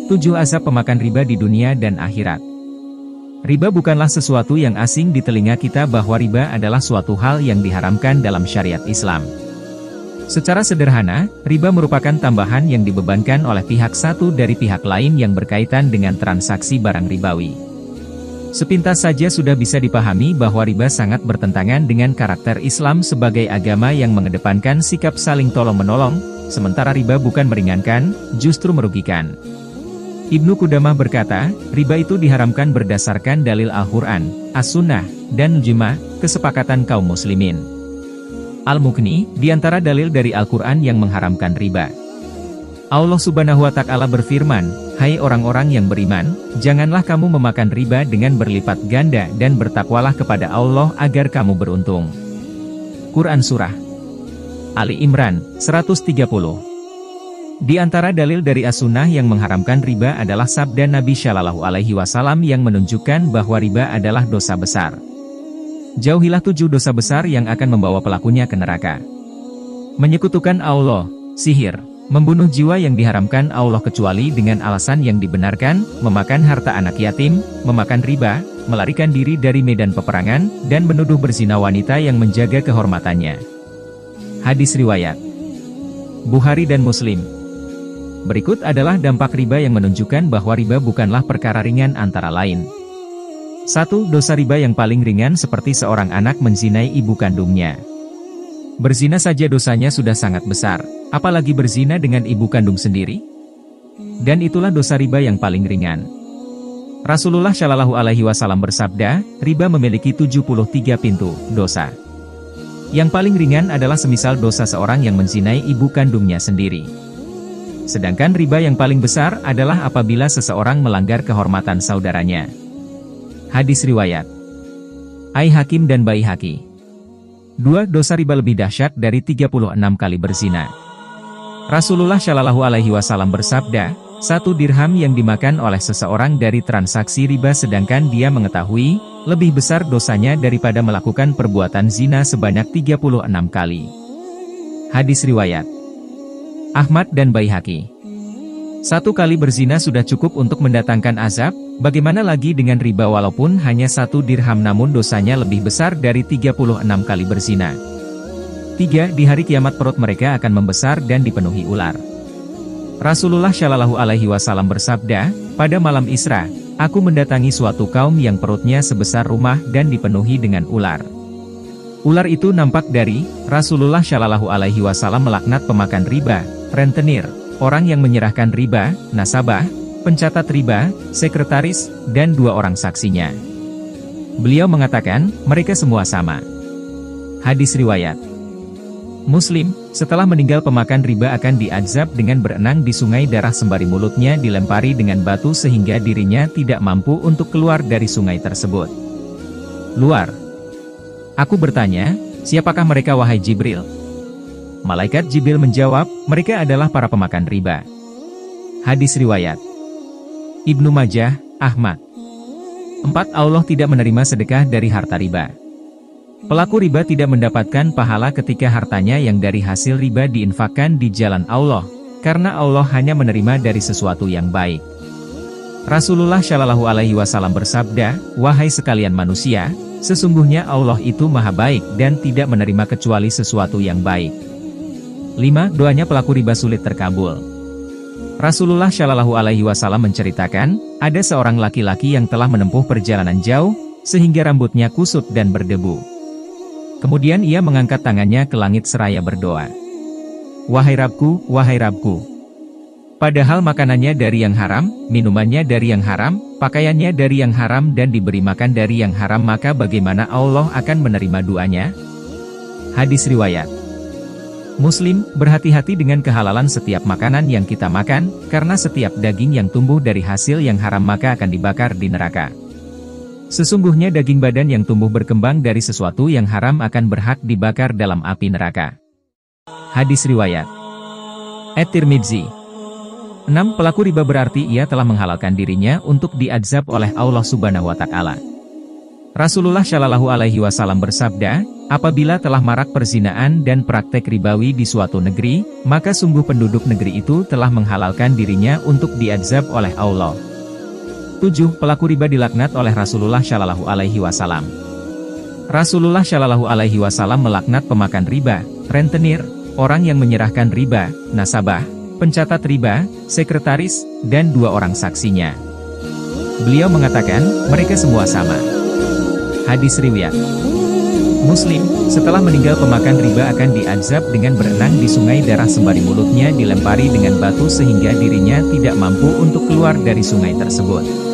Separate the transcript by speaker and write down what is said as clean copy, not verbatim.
Speaker 1: 7 Azab pemakan riba di dunia dan akhirat. Riba bukanlah sesuatu yang asing di telinga kita bahwa riba adalah suatu hal yang diharamkan dalam syariat Islam. Secara sederhana, riba merupakan tambahan yang dibebankan oleh pihak satu dari pihak lain yang berkaitan dengan transaksi barang ribawi. Sepintas saja sudah bisa dipahami bahwa riba sangat bertentangan dengan karakter Islam sebagai agama yang mengedepankan sikap saling tolong-menolong, sementara riba bukan meringankan, justru merugikan. Ibnu Qudamah berkata, riba itu diharamkan berdasarkan dalil Al-Quran, As-Sunnah, dan Ijma', kesepakatan kaum muslimin. Al-Mughni, di antara dalil dari Al-Quran yang mengharamkan riba. Allah Subhanahu wa Ta'ala berfirman, "Hai orang-orang yang beriman, janganlah kamu memakan riba dengan berlipat ganda dan bertakwalah kepada Allah agar kamu beruntung." Quran Surah Ali Imran, 130. Di antara dalil dari As-Sunnah yang mengharamkan riba adalah sabda Nabi Shallallahu Alaihi Wasallam yang menunjukkan bahwa riba adalah dosa besar. Jauhilah 7 dosa besar yang akan membawa pelakunya ke neraka. Menyekutukan Allah, sihir, membunuh jiwa yang diharamkan Allah kecuali dengan alasan yang dibenarkan, memakan harta anak yatim, memakan riba, melarikan diri dari medan peperangan, dan menuduh berzina wanita yang menjaga kehormatannya. Hadis riwayat Bukhari dan Muslim. Berikut adalah dampak riba yang menunjukkan bahwa riba bukanlah perkara ringan antara lain. 1. Dosa riba yang paling ringan seperti seorang anak menzinai ibu kandungnya. Berzina saja dosanya sudah sangat besar, apalagi berzina dengan ibu kandung sendiri. Dan itulah dosa riba yang paling ringan. Rasulullah Shallallahu Alaihi Wasallam bersabda, riba memiliki 73 pintu dosa. Yang paling ringan adalah semisal dosa seorang yang menzinai ibu kandungnya sendiri. Sedangkan riba yang paling besar adalah apabila seseorang melanggar kehormatan saudaranya. Hadis riwayat Ai-Hakim dan Baihaqi. 2. Dosa riba lebih dahsyat dari 36 kali berzina. Rasulullah Shallallahu Alaihi Wasallam bersabda, 1 dirham yang dimakan oleh seseorang dari transaksi riba sedangkan dia mengetahui, lebih besar dosanya daripada melakukan perbuatan zina sebanyak 36 kali. Hadis riwayat Ahmad dan Baihaqi. 1 kali berzina sudah cukup untuk mendatangkan azab, bagaimana lagi dengan riba walaupun hanya 1 dirham namun dosanya lebih besar dari 36 kali berzina. 3. Di hari kiamat perut mereka akan membesar dan dipenuhi ular. Rasulullah Shallallahu Alaihi Wasallam bersabda, pada malam Isra, aku mendatangi suatu kaum yang perutnya sebesar rumah dan dipenuhi dengan ular. Ular itu nampak dari Rasulullah Shallallahu Alaihi Wasallam melaknat pemakan riba, rentenir, orang yang menyerahkan riba, nasabah, pencatat riba, sekretaris, dan 2 orang saksinya. Beliau mengatakan, mereka semua sama. Hadis riwayat Muslim, setelah meninggal pemakan riba akan diazab dengan berenang di sungai darah sembari mulutnya dilempari dengan batu sehingga dirinya tidak mampu untuk keluar dari sungai tersebut. Luar. Aku bertanya, siapakah mereka wahai Jibril? Malaikat Jibril menjawab, mereka adalah para pemakan riba. Hadis riwayat Ibnu Majah, Ahmad. 4. Allah tidak menerima sedekah dari harta riba. Pelaku riba tidak mendapatkan pahala ketika hartanya yang dari hasil riba diinfakkan di jalan Allah, karena Allah hanya menerima dari sesuatu yang baik. Rasulullah Shallallahu Alaihi Wasallam bersabda, wahai sekalian manusia, sesungguhnya Allah itu maha baik dan tidak menerima kecuali sesuatu yang baik. 5. Doanya pelaku riba sulit terkabul. Rasulullah Shallallahu Alaihi Wasallam menceritakan, ada seorang laki-laki yang telah menempuh perjalanan jauh, sehingga rambutnya kusut dan berdebu. Kemudian ia mengangkat tangannya ke langit seraya berdoa. Wahai Rabbku, wahai Rabbku. Padahal makanannya dari yang haram, minumannya dari yang haram, pakaiannya dari yang haram dan diberi makan dari yang haram, maka bagaimana Allah akan menerima doanya? Hadis riwayat Muslim, berhati-hati dengan kehalalan setiap makanan yang kita makan, karena setiap daging yang tumbuh dari hasil yang haram maka akan dibakar di neraka. Sesungguhnya daging badan yang tumbuh berkembang dari sesuatu yang haram akan berhak dibakar dalam api neraka. Hadis riwayat At-Tirmidzi. 6. Pelaku riba berarti ia telah menghalalkan dirinya untuk diazab oleh Allah Subhanahu wa Ta'ala. Rasulullah Shallallahu Alaihi Wasallam bersabda, Apabila telah marak perzinaan dan praktek ribawi di suatu negeri, maka sungguh penduduk negeri itu telah menghalalkan dirinya untuk diazab oleh Allah. 7. Pelaku riba dilaknat oleh Rasulullah Shallallahu Alaihi Wasallam. Rasulullah Shallallahu Alaihi Wasallam melaknat pemakan riba, rentenir, orang yang menyerahkan riba, nasabah, pencatat riba, sekretaris, dan 2 orang saksinya. Beliau mengatakan, mereka semua sama. Hadis riwayat Muslim, setelah meninggal pemakan riba akan diazab dengan berenang di sungai darah sembari mulutnya dilempari dengan batu sehingga dirinya tidak mampu untuk keluar dari sungai tersebut.